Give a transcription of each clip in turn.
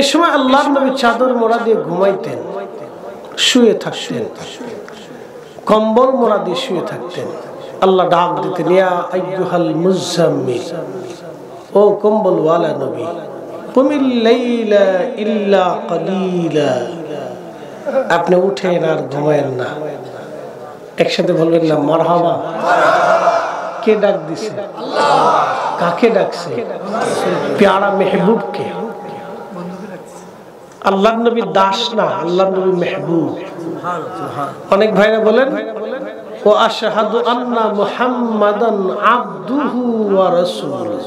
এই সময় আল্লাহর নবী চাদর মোড়া দিয়ে ঘুমাইতেন, শুয়ে থাকতেন, কম্বল মোড়া দিয়ে শুয়ে থাকতেন। আল্লাহ ডাক দিতেন, ইয়া আইয়ুহাল মুজাম্মিল, ও কম্বলওয়ালা নবী, কুমিল লাইলা ইল্লা কালিলা, আপনি উঠেন আর ঘুমায়েন না। একসাথে বলবেন না মারহাবা? কে ডাক দিছে? কাকে ডাকছে? প্যারা মেহবুবকে। আল্লাহর নবী দাস না, আল্লাহর নবী মেহবুব। অনেক ভাইরা বলেন ও আশহাদু আন্না মুহাম্মাদান আবদুহু ওয়া রাসূলুহু।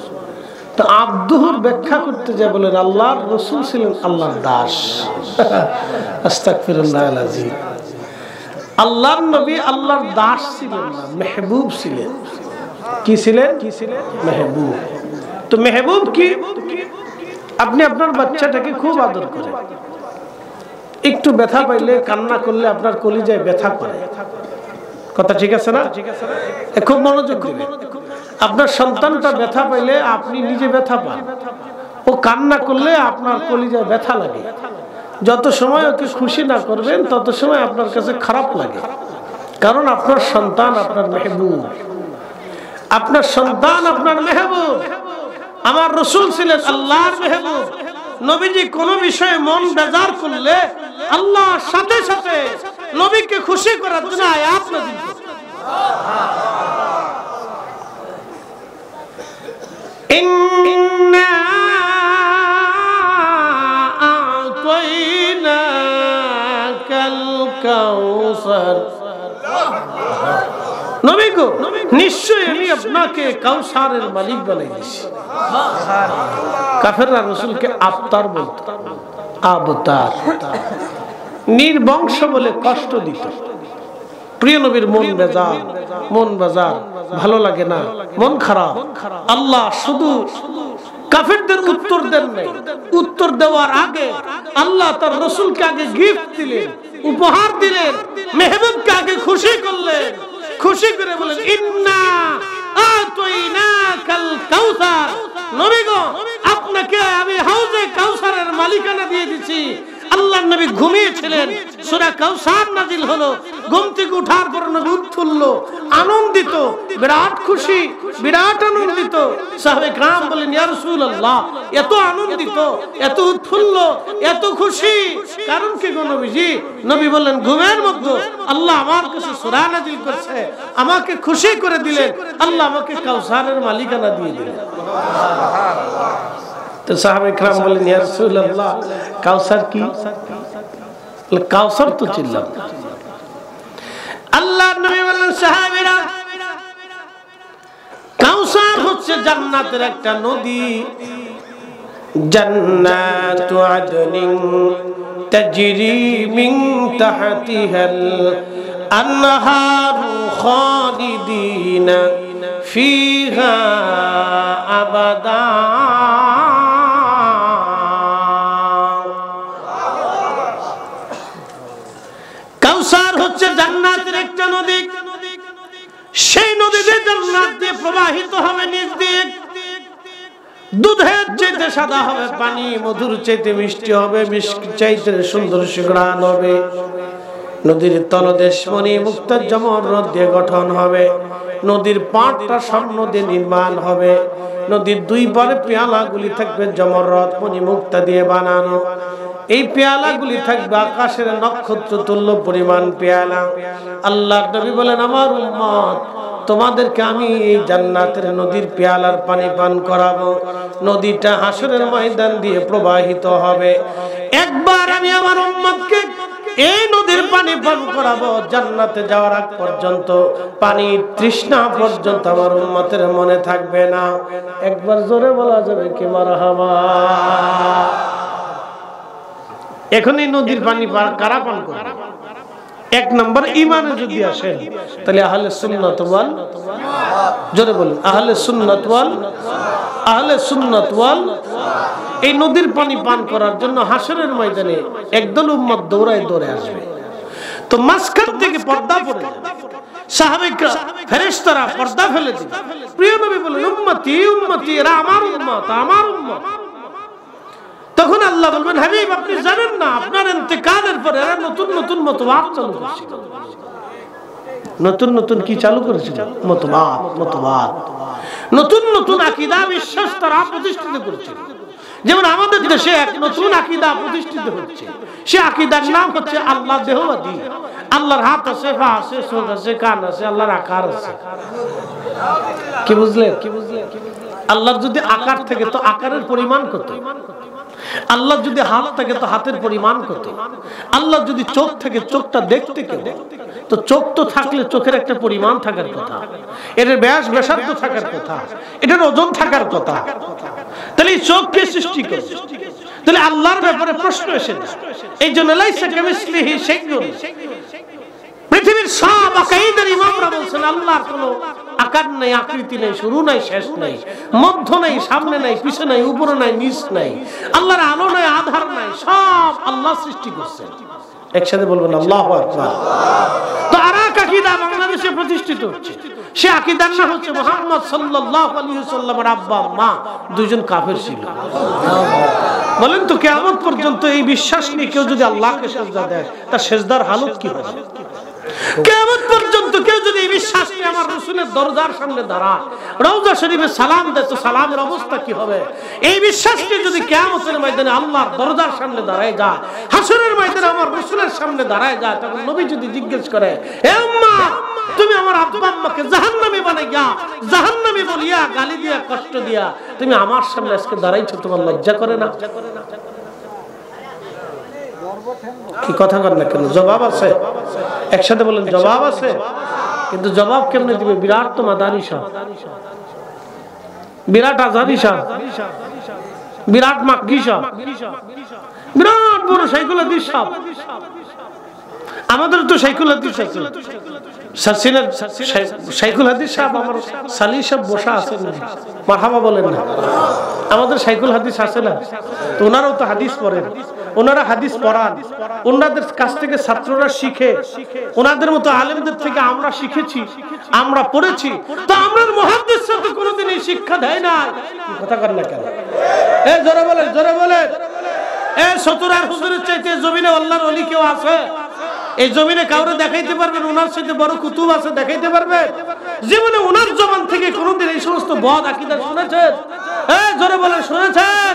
তো আবদুহুর ব্যাখ্যা করতে যা বলেন আল্লাহর রাসূল ছিলেন আল্লাহর দাস। আস্তাগফিরুল্লাহল আযীম। আল্লাহর নবী আল্লাহর দাস ছিলেন না, মেহবুব ছিলেন। কি ছিলেন? মেহবুব। তো মেহবুব কি? আপনি আপনার বাচ্চাটাকে খুব আদর করেন, একটু ব্যথা পাইলে, কান্না করলে আপনার কলিজায় ব্যথা করে। কথা ঠিক আছে না? খুব মনোযোগ দিবেন। আপনার সন্তানটা ব্যথা পাইলে আপনি নিজে ব্যথা পান, ও কান্না করলে আপনার কলিজায় ব্যথা লাগে। যত সময় ওকে খুশি না করবেন তত সময় আপনার কাছে খারাপ লাগে, কারণ আপনার সন্তান আপনার মেহবুব। আপনার সন্তান আপনার মেহবুব। আমার রাসূল ছিলেন আল্লাহর মেহবুব। নবীজি কোন বিষয়ে মন বেজার করলে আল্লাহ সাথে সাথে নবীকে খুশি করার জন্য আয়াত নাযিল করেন। ইন্না আ'তাইনাকাল কাউসার। নবী গো, নিশ্চয়ই আমি আপনাকে কাউসারের মালিক বানাই দিয়েছি। কাফেররা রাসূলকে আবতার বলতো, আবতার। নির্বংশ বলে কষ্ট দিত। প্রিয় নবীর মন বেজার, ভালো লাগে না, মন খারাপ। আল্লাহ শুধু কাফেরদের উত্তর দেন নাই, উত্তর দেওয়ার আগে আল্লাহ তার রাসূলকে আগে গিফট দিলেন, উপহার দিলেন, মেহবুবকে আগে খুশি করলেন। খুশি করে বলেন ইন্না আ'তাইনাকাল কাউসার। নবী গো, আপনাকে আমি হাউজে কাউসারের মালিকানা দিয়ে দিয়েছি। আল্লাহর নবী ঘুমিয়েছিলেন, সূরা কাউসার নাজিল হলো। ঘুম থেকে ওঠার পর নবী উৎফুল্ল, আনন্দিত, বিরাট খুশি, বিরাট আনন্দিত। সাহাবায়ে কেরাম বলেন ইয়া রাসূলুল্লাহ, এত আনন্দিত, এত উৎফুল্ল, এত খুশি কারণ কি গো নবীজি? নবী বললেন ঘুমের মধ্যে আল্লাহ আমার কাছে সূরা নাজিল করছে, আমাকে খুশি করে দিলেন, আল্লাহ আমাকে কাউসারের মালিকানা দিয়ে দিলেন। তো সাহাবায়ে কেরাম বলেন ইয়া রাসূলুল্লাহ, কাউসার কি? কাউসার তো চিনলাম। আল্লাহর নবী বলেন সাহাবীরা, কাউসার হচ্ছে জান্নাতের একটা নদী। জান্নাতু আদনিন তাজরি মিন তাহতিহাল আনহারু খালিদিনা ফিহা আবাদা। কাউসার হচ্ছে জান্নাতের একটা নদী। সেই নদীতে জান্নাত দিয়ে প্রবাহিত হবে নিজ দিয়ে। দুধের চাইতে সাদা হবে পানি, মধুর চাইতে মিষ্টি হবে, মিষ্টি চাইতে সুন্দর সুঘ্রাণ হবে। নদীর তলদেশ মণি মুক্তা জমরদ দিয়ে গঠন হবে। নদীর পাড়টা স্বর্ণ দিয়ে নির্মাণ হবে। নদীর দুই পারে পেয়ালাগুলি থাকবে জমরদ মণি মুক্তা দিয়ে বানানো। এই পেয়ালাগুলি থাকবে আকাশের নক্ষত্র তুল্য পরিমাণ পেয়ালা। আল্লাহর নবী বলেন আমার উম্মত, তোমাদেরকে আমি এই জান্নাতের নদীর পেয়ালার পানি পান করাবো। নদীটা হাসরের ময়দান দিয়ে প্রবাহিত হবে। একবার আমি আমার উম্মতকে এই নদীর পানি পান করাবো, জান্নাতে যাওয়ার আগ পর্যন্ত পানির তৃষ্ণা পর্যন্ত আমার উম্মতের মনে থাকবে না। একবার জোরে বলা যাবে কি মারহাবা? এখন এই নদীর পানি কারা পান করবে? এক নম্বর ঈমানে যদি আসেন তাহলে আহলে সুন্নাত ওয়াল, জোরে বলুন আহলে সুন্নাত ওয়াল, আহলে সুন্নাত ওয়াল। এই নদীর পানি পান করার জন্য হাসরের ময়দানে একদল উম্মত দৌড়ায় দৌড়ে আসবে। তো মাঝখান থেকে পর্দা পড়ে যাবে। সাহাবায়ে ফেরেশতারা পর্দা ফেলে দিবে। প্রিয় নবী বলেন উম্মতি উম্মতি, এরা আমার উম্মত, আমার উম্মত। তখন আল্লাহ বলবেন হাবিব আপনি জানেন না আপনার ইন্তেকালের পর এরা নতুন নতুন মতবাদ চালু করেছিল। নতুন নতুন কি চালু করেছিল? মতবাদ, নতুন নতুন আকীদা বিশ্বাস তারা প্রতিষ্ঠিত করেছিল। যেমন আমাদের দেশে এক নতুন আকীদা প্রতিষ্ঠিত হচ্ছে, সে আকীদার নাম হচ্ছে আল্লাহ দেহবাদী। আল্লাহর হাত আছে, পা আছে, চোখ আছে, কান আছে, আল্লাহর আকার আছে। কি বুঝলেন? আল্লাহর যদি আকার থাকে তো আকারের পরিমাণ কত? আল্লাহ যদি হাত থাকে তো হাতের পরিমাণ কত? আল্লাহ যদি চোখ থাকে চোখটা দেখতে কেমন? তো চোখ তো থাকলে চোখের একটা পরিমাণ থাকার কথা, এর ব্যাস ব্যাসার্ধ থাকার কথা, এটার ওজন থাকার কথা। তাহলে এই চোখ কে সৃষ্টি করে? তাহলে আল্লাহর ব্যাপারে প্রশ্ন এসেছে। এই জন্য লাইসা কামিসলিহি শাইউন, পৃথিবীর সব আকাইদার ইমামরা বলছেন আল্লাহর কোনো আকার নাই, আকৃতি নাই, শুরু নাই, শেষ নাই, মধ্য নাই, সামনে নাই, পিছনে নাই, উপরে নাই, নিচ নাই, আল্লাহর আলো নাই, আধার নাই, সব আল্লাহ সৃষ্টি করছেন। একসাথে বলবেন আল্লাহু আকবার। তো আরেক আকীদা বাংলাদেশে প্রতিষ্ঠিত হচ্ছে, সে আকীদার নাম হচ্ছে মুহাম্মদ সাল্লাল্লাহু আলাইহি ওয়াসাল্লামের আব্বা আম্মা দুইজন কাফের ছিল। বলেন তো কিয়ামত পর্যন্ত এই বিশ্বাস নিয়ে কেউ যদি আল্লাহকে সিজদা দেয় তার সিজদার হালত কি হবে? কিয়ামত পর্যন্ত কেউ যদি এই বিশ্বাস নিয়ে আমার রাসূলের দরজার সামনে দাঁড়ায়, রওজা শরীফে সালাম দেয় তো সালামের অবস্থা কি হবে? এই বিশ্বাস নিয়ে যদি কিয়ামতের ময়দানে আল্লাহর দরজার সামনে দাঁড়ায় যায়, হাসরের ময়দানে আমার রাসূলের সামনে দাঁড়ায় যায়, তখন নবী যদি জিজ্ঞেস করে হে আম্মা তুমি আমার আব্বা আম্মাকে জাহান্নামী বানাইয়া, জাহান্নামী বলিয়া, গালি দিয়া, কষ্ট দিয়া তুমি আমার সামনে আজকে দাঁড়াইছো, তোমার লজ্জা করে না? কি কথা কর না কেন? জবাব আছে? একসাথে বলেন জবাব আছে। কিন্তু জবাব কেমনে দিবে? বিরাট তো মাদানী সাহেব, বিরাট আজাদি সাহেব, বিরাট মাক্কি সাহেব, বিরাট বড় শাইখুল হাদিস সাহেব। আমাদের তো শাইখুল হাদিস আছে, শাইখুল হাদিস সাহেব আমার সালি সাহেব বসা আছেন, মারহাবা বলেন না? আমাদের শাইখুল হাদিস আছে না? তো ওনারাও তো হাদিস পড়েন, ওনারা হাদিস পড়ান, ওনাদের কাছ থেকে ছাত্ররা শিখে, ওনাদের মতো আলেমদের থেকে আমরা শিখেছি, আমরা পড়েছি। তো আমরা মুহাদ্দিসরা তো কোনোদিন এই শিক্ষা দেয় না। কথা কর না কেন? এই জোরে বলেন, জোরে বলেন। এই সতুরার হুজুরের চাইতে জমিনে আল্লাহর ওলি কেউ আছে? এই জমিনে কাউরে দেখাইতে পারবেন ওনার সাথে বড় কুতুব আছে? দেখাইতে পারবে? জীবনে ওনার জবান থেকে কোনোদিন এই সমস্ত বদ আকীদা শুনেছেন? এই জোরে বলেন শুনেছেন?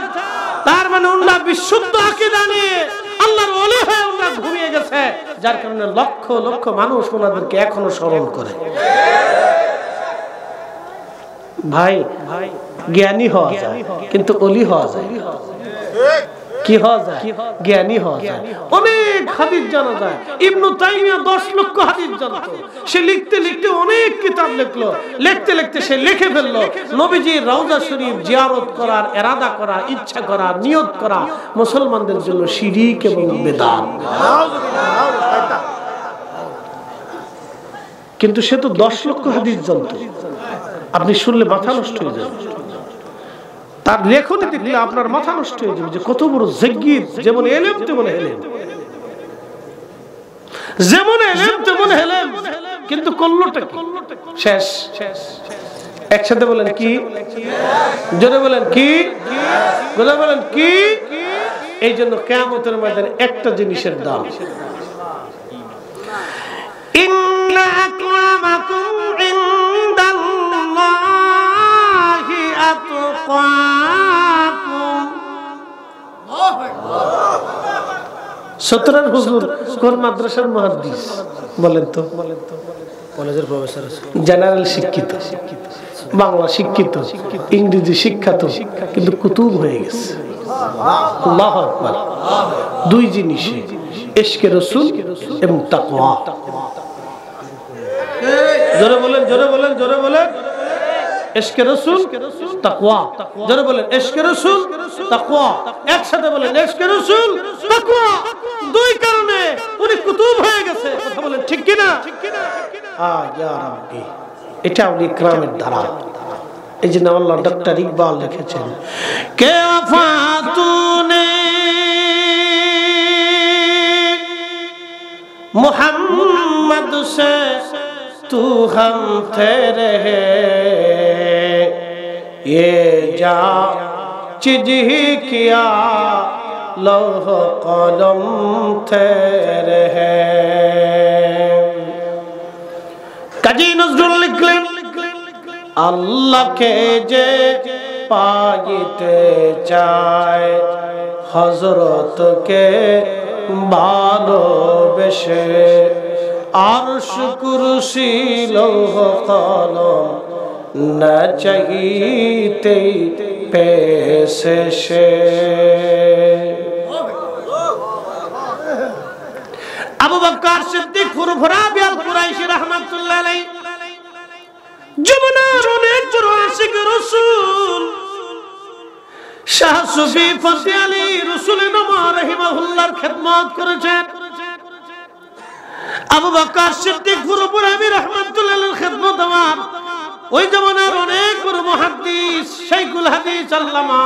তার মানে ওনারা বিশুদ্ধ আকীদা নিয়ে আল্লাহর ওলি হয়ে ওনারা ঘুমিয়ে গেছে, যার কারণে লক্ষ লক্ষ মানুষ ওনাদেরকে এখনো স্মরণ করে। ভাই জ্ঞানী হওয়া যায় কিন্তু ওলি হওয়া যায়। কি হওয়া যায়? জ্ঞানী হওয়া যায়। অনেক হাদিস জানা যায়। ইবনে তাইমিয়া 10 লক্ষ হাদিস জানতো। সে লিখতে লিখতে অনেক কিতাব লিখলো, লিখতে লিখতে সে লিখে ফেললো নবীজির রওজা শরীফ জিয়ারত করার ইরাদা করা, ইচ্ছা করা, নিয়ত করা মুসলমানদের জন্য শিরক এবং বিদআত। কিন্তু সে তো 10 লক্ষ হাদিস জানতো। আপনি শুনলে মাথা নষ্ট হয়ে যাবে। তার লেখনী দেখলে আপনার মাথা নষ্ট হয়ে যাবে যে কত বড় জাগির। যেমন এলেম তেমন হেলেম, যেমন এলেম তেমন হেলেম, কিন্তু করলোটা কি? শেষ। একসাথে বলেন কি? জোরে বলেন কি? জোরে বলেন কি? এই জন্য কিয়ামতের ময়দানে একটা জিনিসের দাম। ইন্না আকরামাকুম ইনদাল্লাহি আতকাকুম। সতরার হুজুর কোন মাদ্রাসার মুহাদ্দিস বলেন তো? কলেজের প্রফেসর, জেনারেল শিক্ষিত, বাংলা শিক্ষিত, ইংরেজি শিক্ষিত, কিন্তু কুতুব হয়ে গেছে। আল্লাহু আকবার। দুই জিনিসে ইশকে রাসূল এবং তাকওয়া। জোরে বলেন, জোরে বলেন, জোরে বলেন। ইশকে রাসূল, তাকওয়া। জোরে বলেন ইশকে রাসূল, তাকওয়া। একসাথে বলেন ইশকে রাসূল, তাকওয়া। দুই কারণে উনি কুতুব হয়ে গেছে। কথা বলেন ঠিক কি না? ইয়া রাব্বি, এটা উনি ইকরামের ধারা। এই জন্য আল্লাহ ডক্টর ইকবাল লিখেছেন কে আফাতুনে मोहम्मद से तू हम थे रहे ये जा चीज ही किया लौह कलम तेरे हैं। কাজী নজরুল লিখলেন আল্লাহকে যে পাইতে চায় হযরতকে ভালোবেসে আরশ কুরসি লৌহ কলম না চাইতে পেয়েছে সে। আবু বকর সিদ্দিক ফুরফুরা বিআল কুরাইশি রাহমাতুল্লাহ আলাইহি যমুনার অনেক আশিক রাসূল শাহ সুফি ফজল আলী রাসূল নওয়া রাহিমাহুল্লাহর খিদমত করেছেন। আবু বকর সিদ্দিক ফুরফুরা রাহমাতুল্লাহ আলাইহির খিদমত আমার ওই জমানার অনেক বড় মুহাদ্দিস শাইখুল হাদিস আল্লামা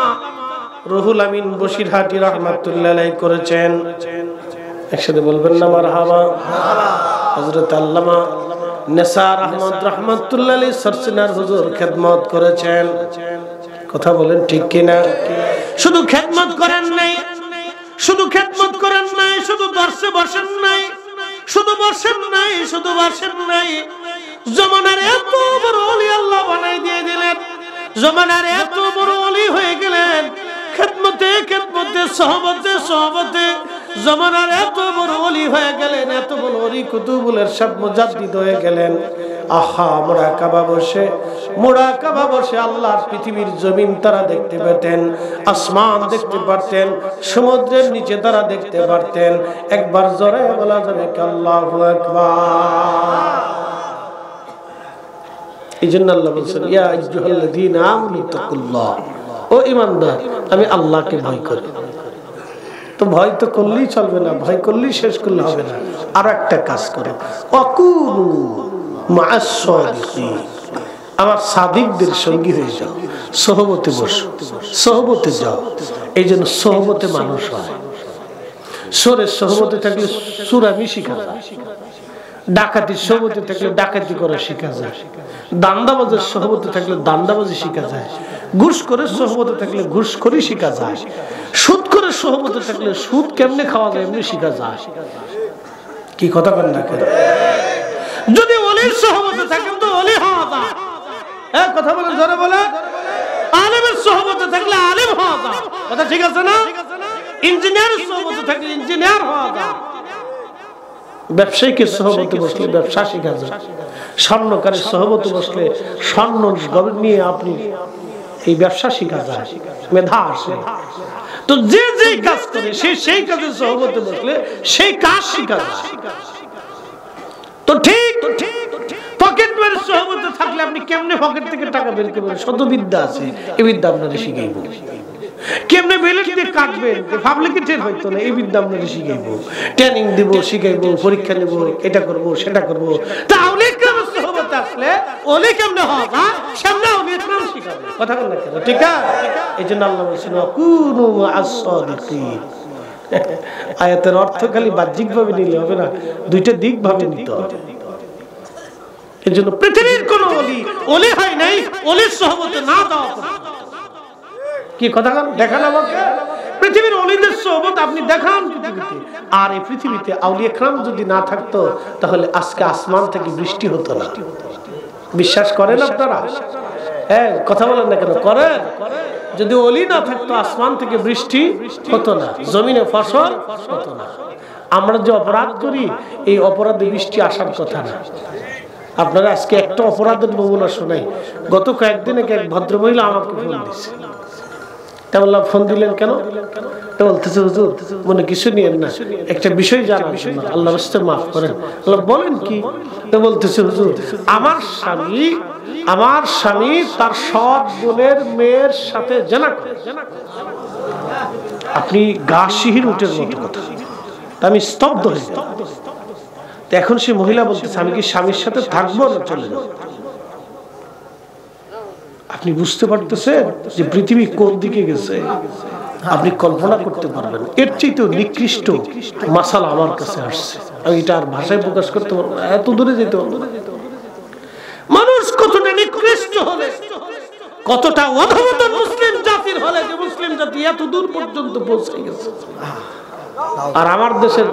রুহুল আমিন বশিরহাটি রাহমাতুল্লাহ আলাইহি করেছেন। একসাথে বলবেন না মারহাবা। হযরত আল্লামা নেসার আহমদ রাহমাতুল্লাহ আলাইহি সরসিনার হুজুর খিদমত করেছেন। কথা বলেন ঠিক কি না? শুধু খিদমত করেন নাই, শুধু খিদমত করেন নাই, শুধু দর্শে বসেন নাই, শুধু বসেন নাই, শুধু বসেন নাই, জমানার এত বড় ওলি আল্লাহ বানাই দিয়ে দিলেন, জমানার এত বড় ওলি হয়ে গেলেন। খিদমতে খিদমতে সহবতে সহবতে জমানার এত বড় ওলি হয়ে গেলেন, এত বড় ওলি কুতুবুল ইরশাদ মুজাদ্দিদ হয়ে গেলেন। আহা মুরাকাবা বসে আল্লাহর পৃথিবীর জমিন তারা দেখতে পেতেন, আসমান দেখতে পারতেন, সমুদ্রের নিচে তারা দেখতে পারতেন। একবার জোরে বলা যাবে কি আল্লাহু আকবার। এইজন্য আল্লাহ বলেন ইয়া আইয়ুহাল্লাযীনা আমানু তাকুল্লাহ, ও ঈমানদার আমি আল্লাহকে ভয় করি। তো ভয় তো করলেই চলবে না, ভয় করলেই শেষ করলে হবে না, আর একটা কাজ করো, ওয়াকুনু মা'আস সাদিকিন, আমার সাদিকদের সঙ্গী হয়ে যাও, সোহবতে বসো, সোহবতে যাও। এই জন্য সোহবতে মানুষ হয়। সোরের সোহবতে থাকলে সুরামি শিখা যায়, ডাকাতির সোহবতে থাকলে ডাকাতি করা শিখা যায়, দান্দাবাজের সোহবতে থাকলে দান্দাবাজি শিখা যায়, ঘুষখোরের সোহবতে থাকলে ঘুষখোরি শিখা যায়, সুদখোরের সোহবতে থাকলে সুদ কেমনে খাওয়া যায় এমনি শিখা যায়। কি কথা বলেন না কেন? যদি ওলির সোহবতে থাকেন তো ওলি হওয়া যায়। হ্যাঁ কথা বলেন, জোরে বলেন। আলেমের সোহবতে থাকলে আলেম হওয়া যায়, কথা ঠিক আছে না? ইঞ্জিনিয়ারের সোহবতে থাকলে ইঞ্জিনিয়ার হওয়া যায়। ব্যবসায়ীকে সোহবতে বসলে ব্যবসা শিখা যায়, স্বর্ণকারের সোহবতে বসলে স্বর্ণ নিয়ে আপনি এই ব্যবসা শিখা যায়, মেধা আসে। তো যে যে কাজ করে সেই কাজের সোহবতে বসলে সেই কাজ শিখা যায়। তো ঠিক পকেট মারের সোহবতে থাকলে আপনি কেমনে পকেট থেকে টাকা বের করবেন, শত বিদ্যা আছে, এই বিদ্যা আপনাকে শিখাইব। কেমনে বেলেট দিয়ে কাটবেন পাবলিকে টের হইতো না, এই বিদ্যা আপনাকে শিখাইব, ট্রেনিং দিব, শিখাইব, পরীক্ষা নেব, এটা করব সেটা করব। তাহলে কেমন সোহবতে আসলে ওলি কেমনে হওয়া যায় সামনে ওলি ইসলাম শিখাবে। কথা বলেন না কেন? ঠিক আছে। এই জন্য আল্লাহ বলেছেন কুনু মা'আস সাদিকিন। আয়াতের অর্থ খালি বাহ্যিক ভাবে নিলে হবে না, দুইটা দিক ভাবে নিতে হবে। এই জন্য পৃথিবীর কোন ওলি হয় নাই ওলির সোহবতে না যাওয়া পর্যন্ত। কি কথা দেখান আমাকে, পৃথিবীর ওলিদের সোহবত আপনি দেখান পৃথিবীতে। আর এই পৃথিবীতে আউলিয়া کرام যদি না থাকতো তাহলে আজকে আসমান থেকে বৃষ্টি হতো না। বিশ্বাস করেন আপনারা? হ্যাঁ কথা বলেন না কেন? করেন। যদি ওলি না থাকতো আসমান থেকে বৃষ্টি হতো না, জমিনে ফসল হতো না। আমরা যে অপরাধ করি এই অপরাধে বৃষ্টি আসার কথা না। আপনারা আজকে একটা অপরাধের নমুনা শোনাই। গত কয়েকদিন এক ভদ্রমহিলা আমাকে ফোন দিয়েছে। তা বললাম ফোন দিলেন কেন? তা বলতেছে হুজুর মনে কিছু নিয়েন না, একটা বিষয় জানার জন্য, আল্লাহর রাস্তে মাফ করেন। বলেন কি? তা বলতেছে হুজুর আমার স্বামী তার সৎ বোনের মেয়ের সাথে জেনা করে। আপনি গা শিহীন উটের মতো কথা। আমি স্তব্ধ হয়ে গেলাম। এখন সে মহিলা বলতেছে আমি কি স্বামীর সাথে থাকবো না চলে যাবো? আপনি বুঝতে পারতেছেন যে পৃথিবী কোন দিকে গেছে? আপনি কল্পনা করতে পারবেন এর চেয়ে নিকৃষ্ট মাসালা আমার কাছে আসছে। আমি এটা আর ভাষায় প্রকাশ করতে পারবো না, এত দূরে যেতে পারবো না। মানুষ কতটা নিকৃষ্ট হলে, কতটা অধঃপতন মুসলিম জাতির হলে যে মুসলিম জাতি এত দূর পর্যন্ত পৌঁছে গেছে। আর আমার দেশের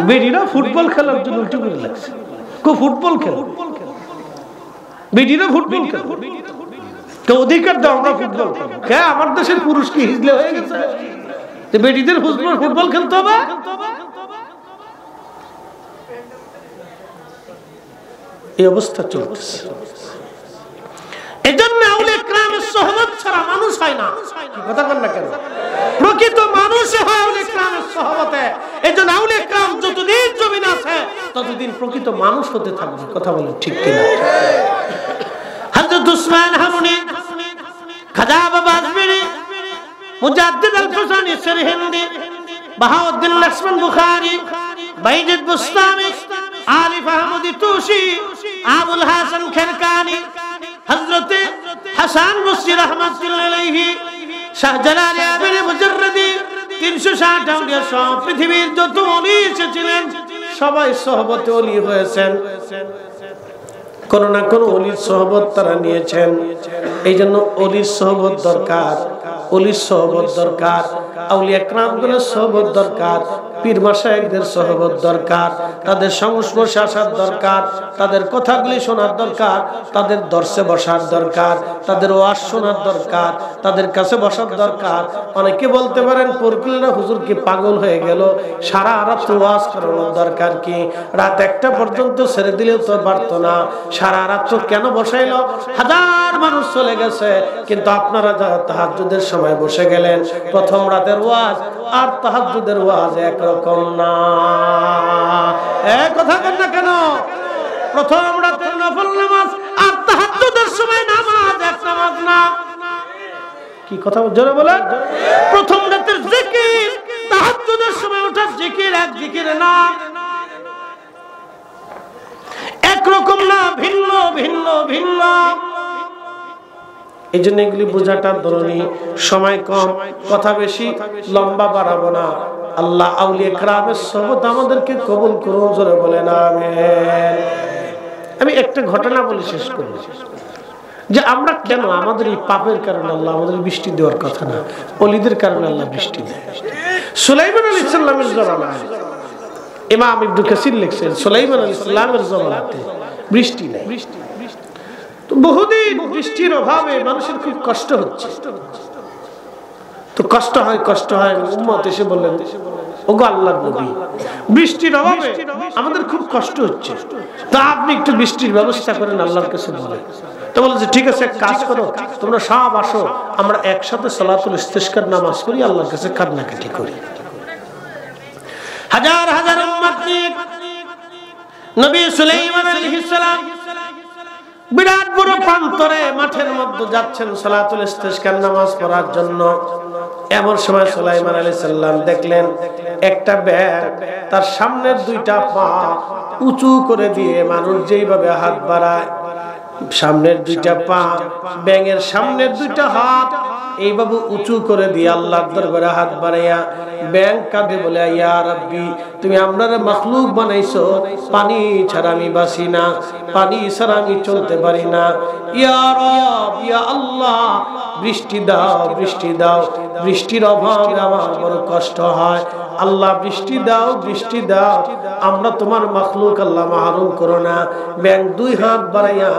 বেডিরা ফুটবল খেলার জন্য উল্টো করে লাগছে। ফুটবল খেলা, বেডিরা ফুটবল খেলা, অধিকার দাও আমরা ফুটবল খেলা। আমার দেশের পুরুষ কি হিজলে হয়ে গেছে যে বেডিদের ফুটবল খেলতে হবে? এই অবস্থা চলতেছে। এজন্য আউলিয়া কেরামের সোহবত ছাড়া মানুষ হয় না। কথা বল না কেন? প্রকৃত মানুষ হয় আউলিয়া কেরামের সোহবতে। এজন্য আউলিয়া কেরাম যতদিন জমিন আছে ততদিন প্রকৃত মানুষ হতে থাকবে। কথা বলেন ঠিক কিনা? হযরত উসমান হারুনি, খাজা বাবা আজমিরি, মুজাদ্দিদ আল-ফুসানি সিরহিন্দি, বাহাউদ্দিন লক্ষ্মণ বুখারী, বাইজিদ বুস্তামি, আরিফ আহমদি তুসি, আবুল হাসান খেরকানি, হযরত হাসান বসরি রাহমাতুল্লাহি আলাইহি, শাহজালাল আবির মুজাররদি, 360 আউলিয়া সহ পৃথিবীর যত ওলি এসেছিলেন সবাই সোহবতে ওলি হয়েছেন। কোন না কোন ওলির সোহবত তারা নিয়েছেন। এই জন্য ওলির সোহবত দরকার, ওলির সোহবত দরকার, আউলিয়া কেরামদের সোহবত দরকার, পীর মাশায়েখদের সোহবত দরকার, তাদের সংস্পর্শে আসার দরকার, তাদের কথাগুলি শোনার দরকার, তাদের দর্শে বসার দরকার, তাদের ওয়াজ শোনার দরকার, তাদের কাছে বসার দরকার। অনেকে বলতে পারেন পরকুলরা হুজুর কি পাগল হয়ে গেল, সারা রাত ওয়াজ করানোর দরকার কি? রাত 1টা পর্যন্ত ছেড়ে দিলেও তো পারতো না, সারা রাত কেন বসাইলো? হাজার মানুষ চলে গেছে, কিন্তু আপনারা যারা তাহাজ্জুদের সময় বসে গেলেন, প্রথম রাতের ওয়াজ আর তাহাজ্জুদের ওয়াজ একরকম না। কথা বল না কেন? প্রথম রাতের নফল নামাজ আর তাহাজ্জুদের সময় নামাজ এক নামাজ না। কি কথা জোরে বলেন? প্রথম রাতের জিকির তাহাজ্জুদের সময় ওঠার জিকির এক জিকির না, একরকম না, ভিন্ন ভিন্ন ভিন্ন। এই জন্য এগুলি বোঝাটা ধরনি। সময় কম, কথা বেশি, লম্বা বাড়াবো না। আল্লাহ আউলিয়া কেরামের সোহবত আমাদেরকে কবুল করুন, জোরে বলেন আমিন। আমি একটা ঘটনা বলে শেষ করব যে আমরা কেন, আমাদের এই পাপের কারণে আল্লাহ আমাদের বৃষ্টি দেওয়ার কথা না, ওলিদের কারণে আল্লাহ বৃষ্টি দেয়। সুলাইমান আলাইহিস সালামের জমানায় ইমাম ইবনে কাসির লিখছেন, সুলাইমান আলাইহিস সালামের জমানাতে বৃষ্টি নেই। বহুদিন বৃষ্টির অভাবে মানুষের খুব কষ্ট হচ্ছে। তো কষ্ট হয়, উম্মত এসে বললেন, ওগো আল্লাহর নবী, বৃষ্টির অভাবে আমাদের খুব কষ্ট হচ্ছে, তা আপনি একটু বৃষ্টির ব্যবস্থা করেন, আল্লাহর কাছে বলেন। তো বলে যে ঠিক আছে, এক কাজ করো, তোমরা সব আসো, আমরা একসাথে সালাতুল ইস্তিসকার নামাজ পড়ি, আল্লাহর কাছে কান্নাকাটি করি। হাজার হাজার উম্মত নিয়ে নবী সুলাইমান আলাইহিস সালাম বিরাট বড় প্রান্তরে মাঠের মধ্যে যাচ্ছেন সালাতুল ইস্তিসকার নামাজ পড়ার জন্য। এমন সময় সুলাইমান আলাইহিস সালাম দেখলেন একটা ব্যাঙ তার সামনের 2টা পা উঁচু করে দিয়ে, মানুষ যেইভাবে হাত বাড়ায়, সামনের 2টা পা, ব্যাঙের সামনের 2টা হাত এইভাবে উঁচু করে দিয়ে আল্লাহর দরবারে হাত বাড়াইয়া ব্যাঙ কাঁদে বলে, ইয়া রাব্বি, তুমি আমরারে মাখলুক বানাইছো, পানি ছাড়া আমি বাঁচি না, পানি ছাড়া আমি চলতে পারি না, ইয়া রব, ইয়া আল্লাহ, বৃষ্টি দাও, বৃষ্টি দাও, বৃষ্টির অভাবে আমার বড় কষ্ট হয়, আল্লাহ বৃষ্টি দাও, বৃষ্টি দাও, আমরা তোমার মাখলুক, আল্লাহ মাহরুম করো না। ব্যাঙ 2 হাত বাড়াইয়া,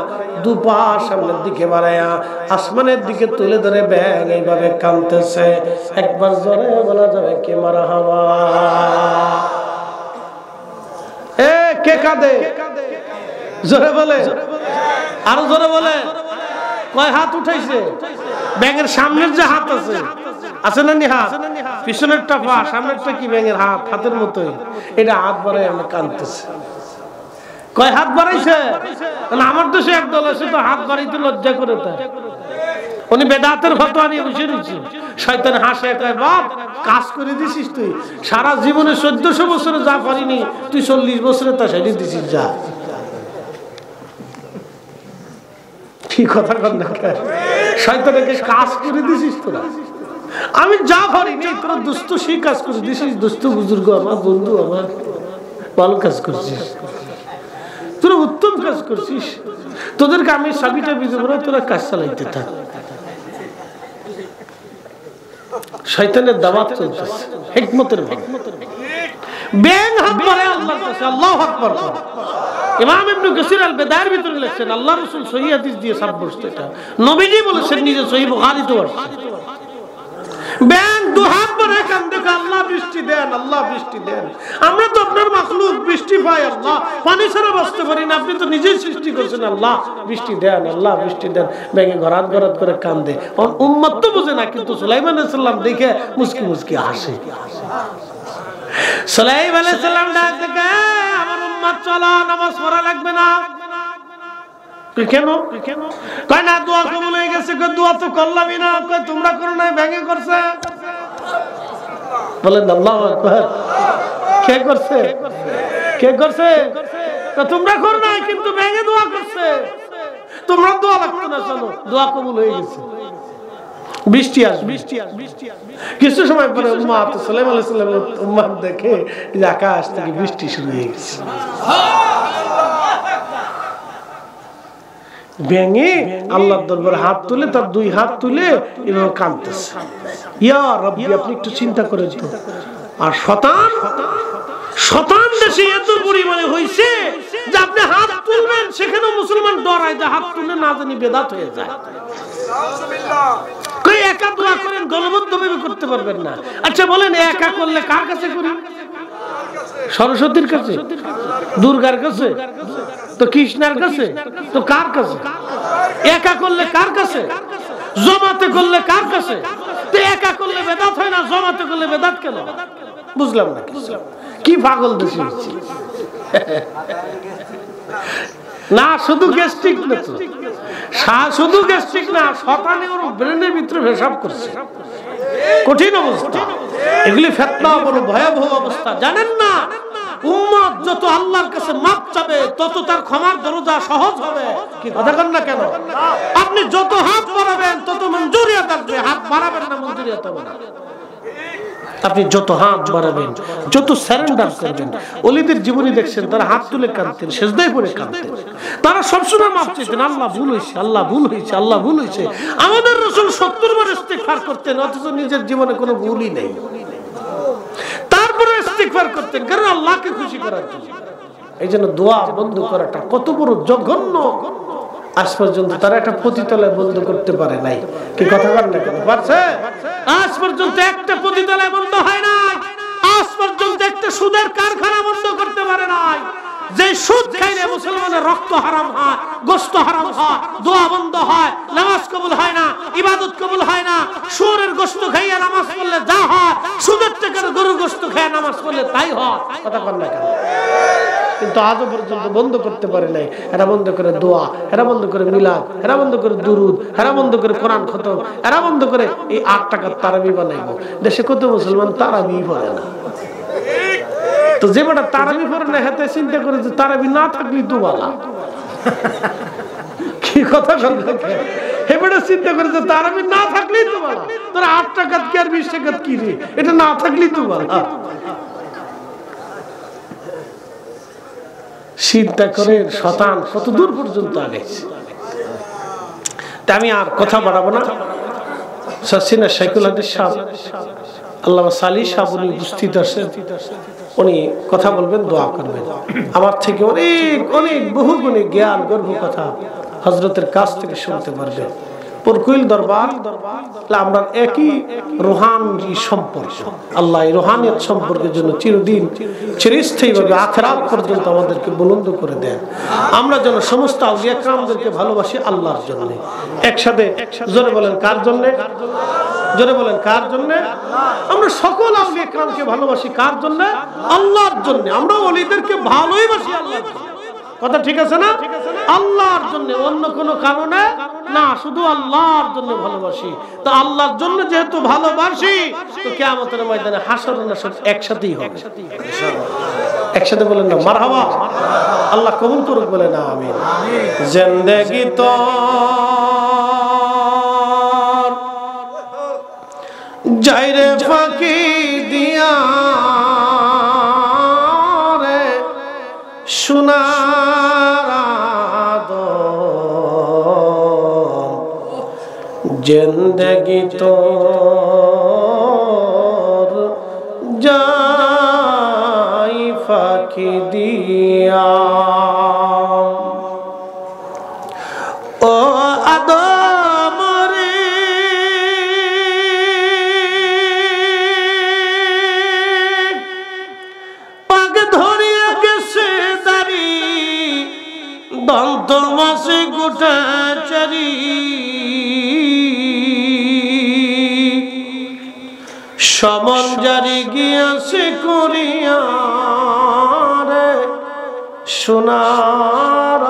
2 পা সামনের দিকে বাড়াইয়া আসমানের দিকে তুলে ধরে ব্যাঙ এইভাবে কাঁদতেছে। একবার জোরে বলা যাবে কে মারহাবা? কে কাঁদে? জোরে বলে, আরো জোরে বলে। কয় হাত উঠাইছে? ব্যাঙের সামনের যে হাত আছে না, হাত পিছনেরটা পা, সামনেরটা কি ব্যাঙের হাত, হাতের মতোই, এটা হাত বাড়াই আমরা কাঁদতেছে। কয় হাত বাড়াইছে? আমার দেশে একদল আছে তো হাত বাড়াইতে লজ্জা করে, তাই উনি বেদাতের ফতোয়া নিয়ে বসে রয়েছে। শয়তান হাসে, কয় বাপ, কাজ করে দিছিস তুই, সারা জীবনে 1400 বছরে যা পারিনি তুই 40 বছরে তা সেরে দিছিস, যা। কি কথা কর না, শয়তানকে কাজ করে দিছিস তোরা, আমি যা পারিনি তোরা দুস্থ সেই কাজ করে দিছিস, দুস্থ বুজুর্গ আমার, বন্ধু আমার, ভালো কাজ করছিস, তোরা উত্তম কাজ করছিস, তোদেরকে আমি চাবিটা বিজে করে তোরা কাজ চালাইতে থাক। শয়তানের দাওয়াত চলতেছে হিকমতের ভাবে। ব্যাং হাত মারে আল্লাহর কাছে, আল্লাহু আকবার। ইমাম ইবনে কাসির আল বেদায়ের ভিতরে লিখছেন আল্লাহ রাসূল সহিহ হাদিস দিয়ে সাব্যস্ত, এটা নবীজি বলেছেন নিজে, সহিহ বুখারীতে আছে। ব্যাং দু হাত মারে কান্দে, আল্লাহ বৃষ্টি দেন, আল্লাহ বৃষ্টি দেন। আমরা তো আপনার মাখলুক, বৃষ্টি পাই আল্লাহ, পানি ছাড়া বাঁচতে পারি না, আপনি তো নিজেই সৃষ্টি করেছেন, আল্লাহ বৃষ্টি দেন, আল্লাহ বৃষ্টি দেন। ব্যাঙে গরাত গরাত করে কান্দে। উম্মত তো বোঝে না, কিন্তু সুলাইমান আলাইহিস সালাম দেখে মুস্কি মুস্কি হাসে। সুলাইমান আলাইহিস সালাম ডাক দেখে, আমার উম্মত চলো, নামাজ পড়া লাগবে না। কেন? কয় না দোয়া কবুল হয়ে গেছে। কয় দোয়া তো করলামই না। কয় তোমরা করো নাই, ব্যাঙে করছে। বলেন আল্লাহু আকবার। কে করছে? কে করছে? তোমরা করো নাই, কিন্তু ব্যাঙে দোয়া করছে। তোমরা দোয়া লাগতো না, চলো দোয়া কবুল হয়ে গেছে। বৃষ্টি আসবে। কিছু সময় পরে উম্মত সুলাইমান আলাইহিস সালামের উম্মত দেখে যে আকাশ থেকে বৃষ্টি শুরু হয়ে গেছে। ব্যাঙে আল্লাহর দরবারে হাত তুলে, তার দুই হাত তুলে এভাবে কাঁদতেছে, ইয়া রাব্বি, আপনি একটু চিন্তা করেন তো। আর শতান দেশে এত পরিমাণে হয়েছে যে আপনি হাত তুলবেন, সেখানেও মুসলমান ডরায় যে হাত তুলে না জানি বেদাত হয়ে যায়। কই একা দোয়া করেন, দলবদ্ধভাবে করতে পারবেন না। আচ্ছা বলেন, একা করলে কার কাছে করি? সরস্বতীর কাছে, দুর্গার কাছে, তো কৃষ্ণার কাছে, তো কার কাছে? একা করলে কার কাছে? জমাতে করলে কার কাছে? তো একা করলে বেদাত হয় না, জমাতে করলে বেদাত কেন? বুঝলাম না, কি পাগল দেশে হচ্ছে না। শুধু গ্যাস্ট্রিক না, তো শুধু গ্যাস্ট্রিক না, শয়তানে ওর ব্রেনের ভিতরে পেশাব করছে। কঠিন অবস্থা, এগুলি ফিতনা, বড় ভয়াবহ অবস্থা। জানেন না, উম্মত যত আল্লাহর কাছে মাপ চাবে, তত তার ক্ষমার দরজা সহজ হবে। কি কথা কন না কেন? আপনি যত হাত বাড়াবেন, তত মঞ্জুরিয়াত আসবে। হাত বাড়াবেন না, মঞ্জুরিয়াত হবে না। আপনি যত হাত বাড়াবেন, যত সারেন্ডার করবেন। ওলিদের জীবনী দেখছেন, তারা হাত তুলে কাঁদতেন, সেজদায় পড়ে কাঁদতেন। তারা সবসময় মাফ চাইতেন, আল্লাহ ভুল হয়েছে, আল্লাহ ভুল হয়েছে, আল্লাহ ভুল হয়েছে। আমাদের রাসূল 70 বার ইস্তিগফার করতেন, অথচ নিজের জীবনে কোনো ভুলই নেই। তারপরে ইস্তিগফার করতেন, কারণ আল্লাহকে খুশি করার জন্য। এই জন্য দোয়া বন্ধ করাটা কত বড় জঘন্য। আজ পর্যন্ত তারা একটা পতিতালয় বন্ধ করতে পারে নাই। কি কথা বলেন না কেন? পারছে? আজ পর্যন্ত একটা পতিতালয় বন্ধ হয় নাই। আজ পর্যন্ত একটা সুদের কারখানা বন্ধ করতে পারে নাই। যে সুদ খাইলে মুসলমানের রক্ত হারাম হয়, গোশত হারাম হয়, দোয়া বন্ধ হয়, নামাজ কবুল হয় না, ইবাদত কবুল হয় না। শুয়োরের গোশত খাইয়া নামাজ পড়লে যা হয়, সুদের টাকার গরুর গোশত খাইয়া নামাজ পড়লে তাই হয়। কথা বলেন না কেন? কিন্তু আজও পর্যন্ত বন্ধ করতে পারে নাই। এরা বন্ধ করে দোয়া, এরা বন্ধ করে মিলাদ, এরা বন্ধ করে দুরুদ, এরা বন্ধ করে কোরআন খতম, এরা বন্ধ করে এই 8 টাকার তারাবি বানাইবো। দেশে কত মুসলমান তারাবি পড়ে না। তো যে বেটা তারাবি পড়ে না, হাতে চিন্তা করে যে তারাবি না থাকলেই তো ভালো। কি কথা বলতে? হে বেটা চিন্তা করে যে তারাবি না থাকলেই তো ভালো। তোরা 8 টাকা কি আর 20 টাকা কি রে? এটা না থাকলেই তো ভালো। চিন্তা করে শতান কত দূর পর্যন্ত আগেছে। তা আমি আর কথা বাড়াবো না। সাসিনা শাইখুল হাদিস সাহেব, আল্লামা সালি সাহেব, উনি উপস্থিত আছেন। উনি কথা বলবেন, দোয়া করবেন। আমার থেকে অনেক অনেক বহু গুণে জ্ঞান গর্ভ কথা হযরতের কাছ থেকে শুনতে পারবেন। পুরকুইল দরবার আমরা একই রুহানি সম্পর্ক। আল্লাহ এই রুহানিয়ত সম্পর্কের জন্য চিরদিন চিরস্থায়ীভাবে আখিরাত পর্যন্ত আমাদেরকে বুলন্দ করে দেন। আমরা যেন সমস্ত আউলিয়া কেরামদেরকে ভালোবাসি আল্লাহর জন্য। একসাথে জোরে বলেন, কার জন্য? জোরে বলেন, কার জন্য? আমরা সকল আউলিয়া কেরামকে ভালোবাসি কার জন্য? আল্লাহর জন্য। আমরা ওলিদেরকে ভালোই বাসি আল্লাহর জন্য। কথা ঠিক আছে না? আল্লাহর জন্য, অন্য কোনো কারণে না, শুধু আল্লাহর জন্য ভালোবাসি। তো আল্লাহর জন্য যেহেতু ভালোবাসি, তো কিয়ামতের ময়দানে হাসর নাসর একসাথেই হবে। একসাথে বলেন না মারহাবা। আল্লাহ কবুল করুক, বলেন আমিন। জিন্দেগি তো যাইরে ফাঁকি দিয়া রে সোনার আদম, জিন্দেগি তো ফাঁকি দিয়া। ও আদম রে পাগ ধরিয়া গেছে দাড়ি দন্ত মাসে গোটা চারি সমন জারি গিয়াছে করিয়া রে সোনার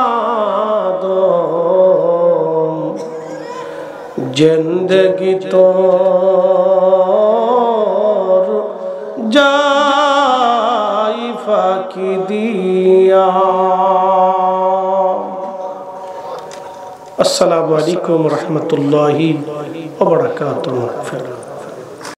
আদম জিন্দগি তোর যাই ফাঁকি দিয়া। আসসালামু আলাইকুম রহমতুল্লাহি ওয়া বারাকাতুহু।